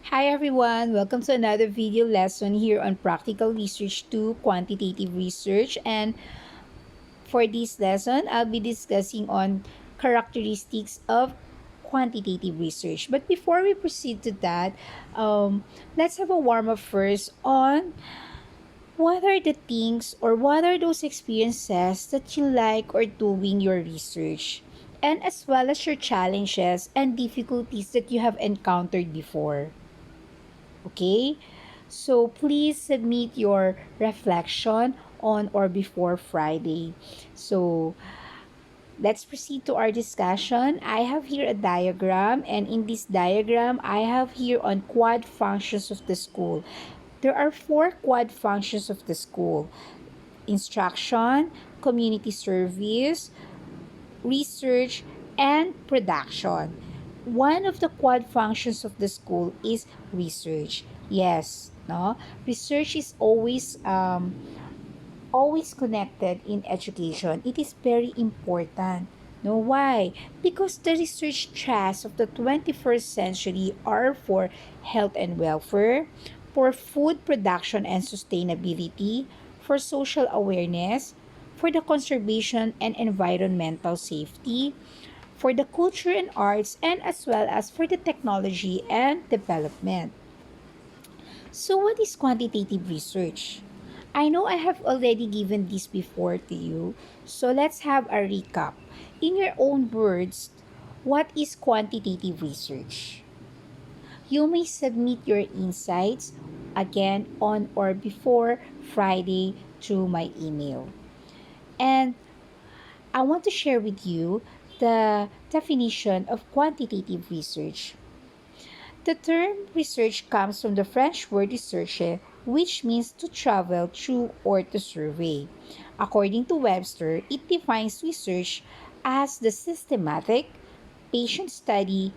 Hi everyone, welcome to another video lesson here on Practical Research to Quantitative Research. And for this lesson, I'll be discussing on characteristics of quantitative research. But before we proceed to that, let's have a warm-up first on what are the things or what are those experiences that you like or doing your research, and as well as your challenges and difficulties that you have encountered before. Okay? So please submit your reflection on or before Friday. So let's proceed to our discussion. I have here a diagram, and in this diagram, I have here on quad functions of the school. There are four quad functions of the school: instruction, community service, research, and production. One of the quad functions of the school is research. Yes, no? Research is always connected in education. It is very important. No, why? Because the research tasks of the 21st century are for health and welfare, for food production and sustainability, for social awareness, for the conservation and environmental safety, for the culture and arts, and as well as for the technology and development. So, what is quantitative research? I know I have already given this before to you, so let's have a recap. In your own words, what is quantitative research? You may submit your insights again on or before Friday through my email. And I want to share with you the definition of quantitative research. The term research comes from the French word recherche, which means to travel through or to survey. According to Webster, it defines research as the systematic, patient study,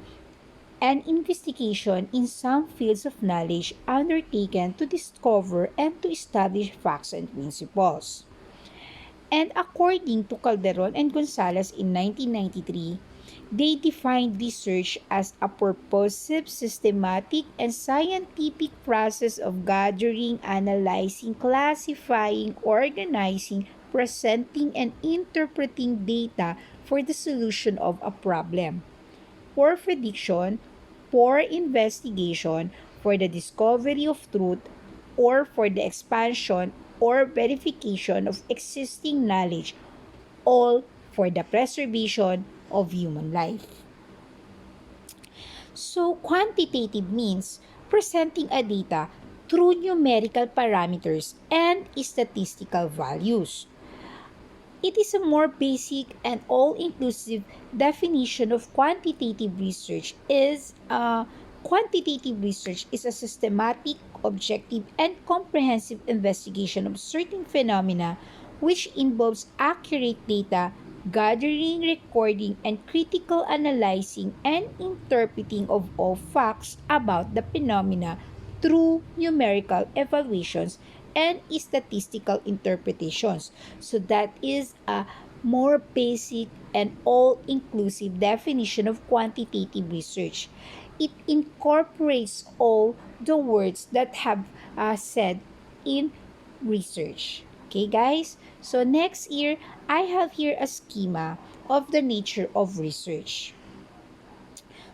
and investigation in some fields of knowledge undertaken to discover and to establish facts and principles. And according to Calderon and Gonzalez in 1993, they defined research as a purposive, systematic, and scientific process of gathering, analyzing, classifying, organizing, presenting, and interpreting data for the solution of a problem, for prediction, for investigation, for the discovery of truth, or for the expansion or verification of existing knowledge, all for the preservation of human life. So, quantitative means presenting a data through numerical parameters and statistical values. It is a more basic and all-inclusive definition of quantitative research is quantitative research is a systematic, objective, and comprehensive investigation of certain phenomena which involves accurate data gathering, recording, and critical analyzing and interpreting of all facts about the phenomena through numerical evaluations and statistical interpretations. So that is a more basic and all-inclusive definition of quantitative research. It incorporates all the words that have said in research. Okay, guys? So next year, I have here a schema of the nature of research.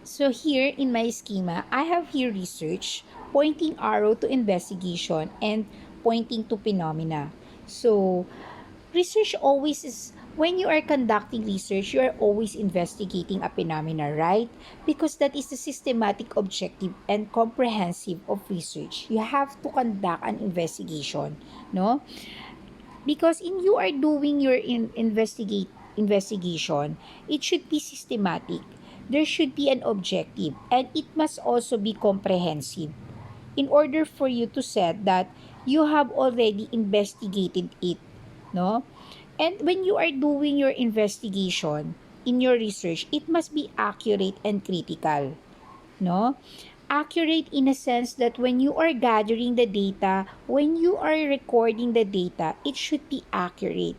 So here in my schema, I have here research, pointing arrow to investigation, and pointing to phenomena. So research always is, when you are conducting research, you are always investigating a phenomena, right? Because that is the systematic objective and comprehensive of research. You have to conduct an investigation, no? Because in you are doing your investigation, it should be systematic. There should be an objective, and it must also be comprehensive in order for you to said that you have already investigated it, no? And when you are doing your investigation in your research, it must be accurate and critical, no? Accurate in a sense that when you are gathering the data, when you are recording the data, it should be accurate.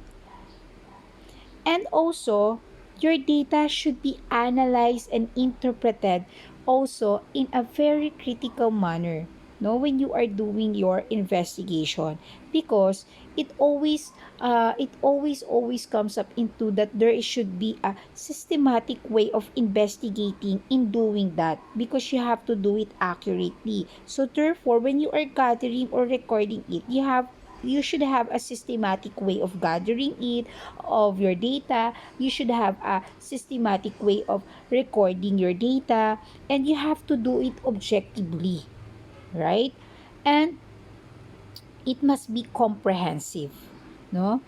And also, Your data should be analyzed and interpreted also in a very critical manner, no, when you are doing your investigation, because it always comes up into that there should be a systematic way of investigating in doing that, because you have to do it accurately. So therefore, when you are gathering or recording it, you should have a systematic way of gathering it, of your data. You should have a systematic way of recording your data, and you have to do it objectively, right? And it must be comprehensive, no?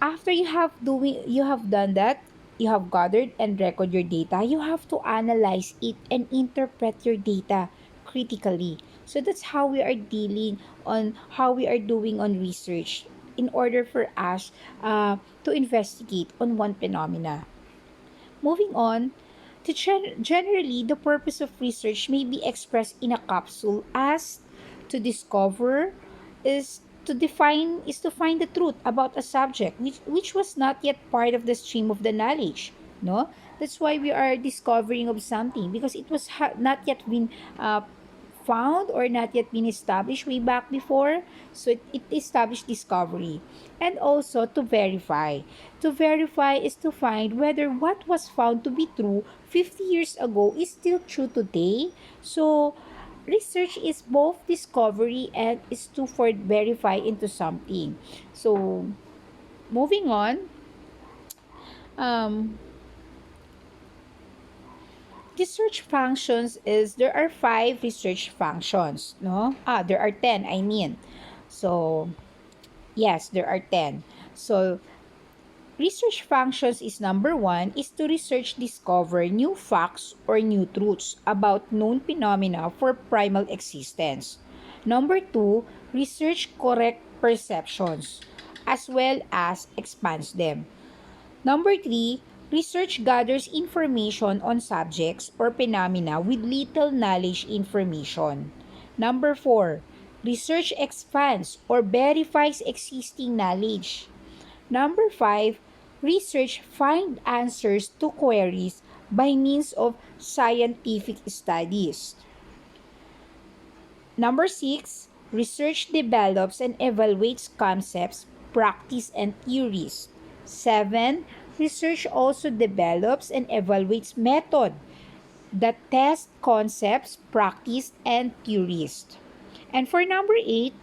After you have done that, you have gathered and record your data, you have to analyze it and interpret your data critically. So that's how we are dealing on how we are doing on research in order for us to investigate on one phenomena. Moving on, generally, the purpose of research may be expressed in a capsule as to discover, is to find the truth about a subject which was not yet part of the stream of the knowledge. No, that's why we are discovering of something, because it was not yet been found or not yet been established way back before. So it established discovery. And also to verify. To verify is to find whether what was found to be true 50 years ago is still true today. So research is both discovery and is to for verify into something. So moving on, um, research functions is there are five research functions, no? There are 10, I mean. So, yes, there are 10. So, research functions is number one is to research discover new facts or new truths about known phenomena for primal existence. Number two, research correct perceptions as well as expands them. Number three, research gathers information on subjects or phenomena with little knowledge information. Number four, research expands or verifies existing knowledge. Number five, research find answers to queries by means of scientific studies. Number six, research develops and evaluates concepts, practice, and theories. Seven, research also develops and evaluates method that test concepts, practice, and theories. And for number eight,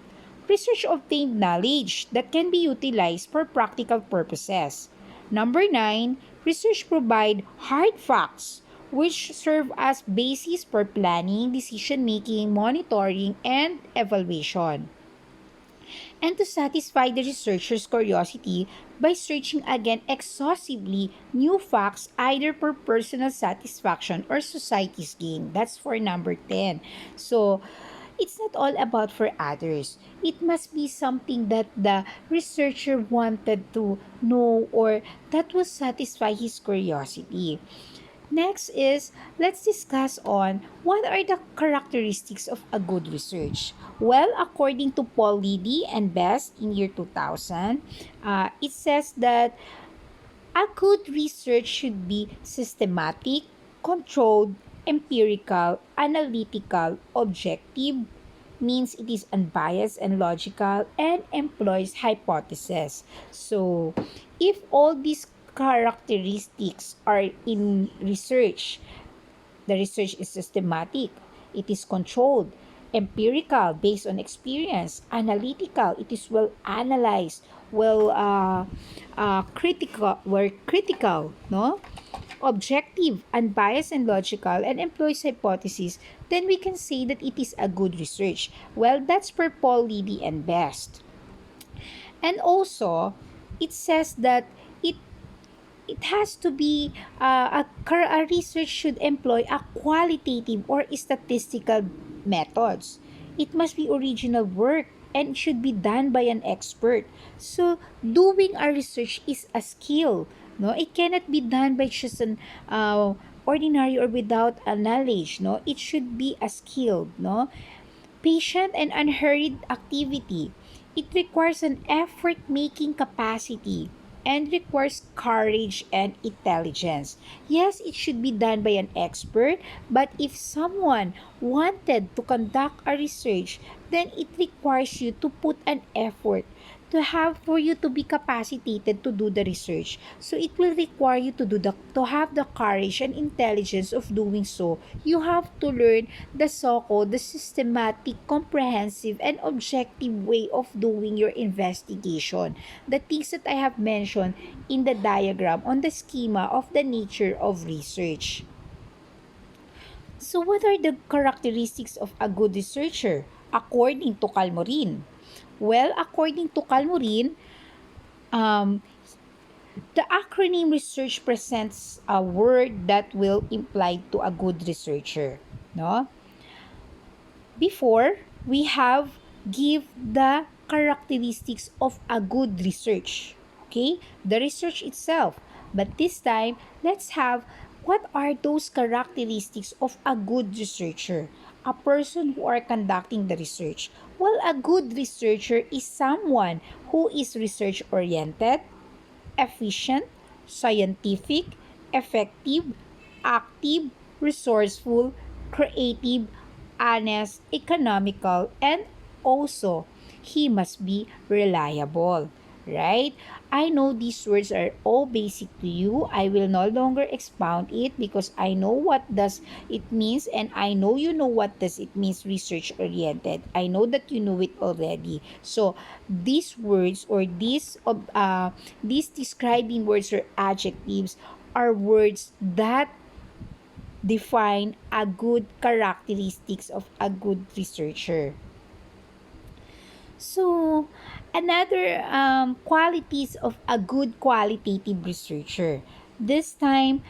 research obtained knowledge that can be utilized for practical purposes. Number nine, research provide hard facts which serve as basis for planning, decision making, monitoring, and evaluation. And to satisfy the researcher's curiosity by searching again exhaustively new facts either for personal satisfaction or society's gain. That's for number 10. So, it's not all about for others. It must be something that the researcher wanted to know or that will satisfy his curiosity. Next is, let's discuss on what are the characteristics of a good research. Well, according to Paul Liddy and Best in year 2000, it says that a good research should be systematic, controlled, empirical, analytical, objective, means it is unbiased and logical, and employs hypotheses. So, if all these characteristics are in research, the research is systematic, it is controlled, empirical, based on experience, analytical, it is well analyzed, critical, no? Objective, unbiased, and logical, and employs hypotheses, then we can say that it is a good research. Well, that's per Paul Liddy and Best. And also, it says that it it has to be a research should employ a qualitative or statistical methods. It must be original work and should be done by an expert. So doing a research is a skill. No, it cannot be done by just an ordinary or without a knowledge. No, it should be a skill. No, patient and unhurried activity. It requires an effort making capacity and requires courage and intelligence. Yes, it should be done by an expert, but if someone wanted to conduct a research, then it requires you to put an effort to have for you to be capacitated to do the research. So it will require you to have the courage and intelligence of doing so. You have to learn the so-called the systematic, comprehensive, and objective way of doing your investigation. The things that I have mentioned in the diagram on the schema of the nature of research. So what are the characteristics of a good researcher according to Calmorin? Well, according to Calmorin, um, the acronym research presents a word that will imply to a good researcher. No? Before, we have give the characteristics of a good research. Okay? The research itself. But this time, let's have what are those characteristics of a good researcher? A person who are conducting the research. Well, a good researcher is someone who is research oriented, efficient, scientific, effective, active, resourceful, creative, honest, economical, and also he must be reliable. Right? I know these words are all basic to you. I will no longer expound it because I know what does it means, and I know you know what does it means research oriented. I know that you know it already. So these words or these describing words or adjectives are words that define a good characteristics of a good researcher. So, another qualities of a good qualitative researcher. This time,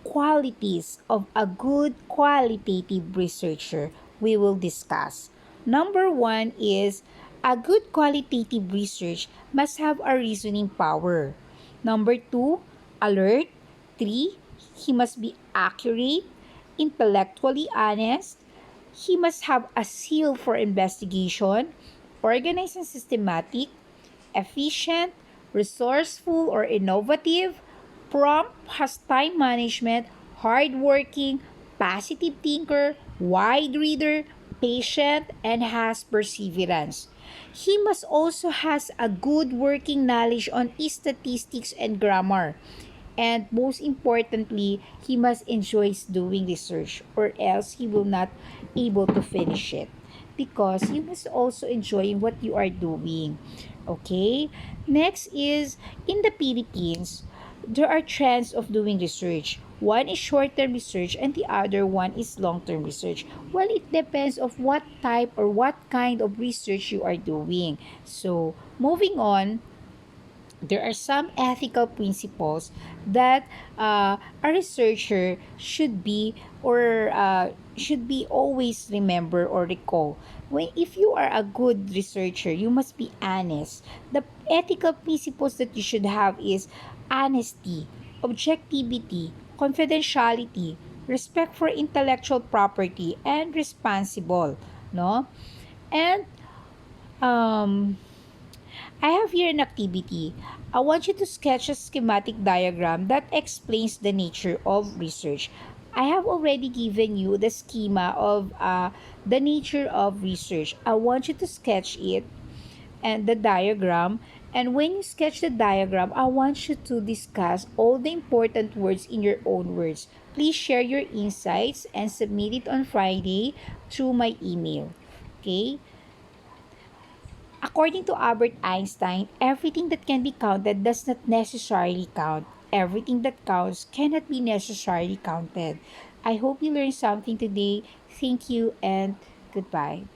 qualities of a good qualitative researcher we will discuss. Number one is a good qualitative research must have a reasoning power. Number two, alert. Three, he must be accurate, intellectually honest. He must have a zeal for investigation, organized and systematic, efficient, resourceful or innovative, prompt, has time management, hardworking, positive thinker, wide reader, patient, and has perseverance. He must also has a good working knowledge on statistics and grammar. And most importantly, he must enjoy doing research or else he will not able to finish it because you must also enjoy what you are doing. Okay? Next is in the Philippines, there are trends of doing research. One is short-term research and the other one is long-term research. Well, it depends of what type or what kind of research you are doing. So, moving on, there are some ethical principles that a researcher should be or should be always remember or recall. When if you are a good researcher, you must be honest. The ethical principles that you should have is honesty, objectivity, confidentiality, respect for intellectual property, and responsible. No, and um I have here an activity. I want you to sketch a schematic diagram that explains the nature of research. I have already given you the schema of the nature of research. I want you to sketch it and the diagram. And when you sketch the diagram, I want you to discuss all the important words in your own words. Please share your insights and submit it on Friday through my email. Okay? According to Albert Einstein, everything that can be counted does not necessarily count. Everything that counts cannot be necessarily counted. I hope you learned something today. Thank you and goodbye.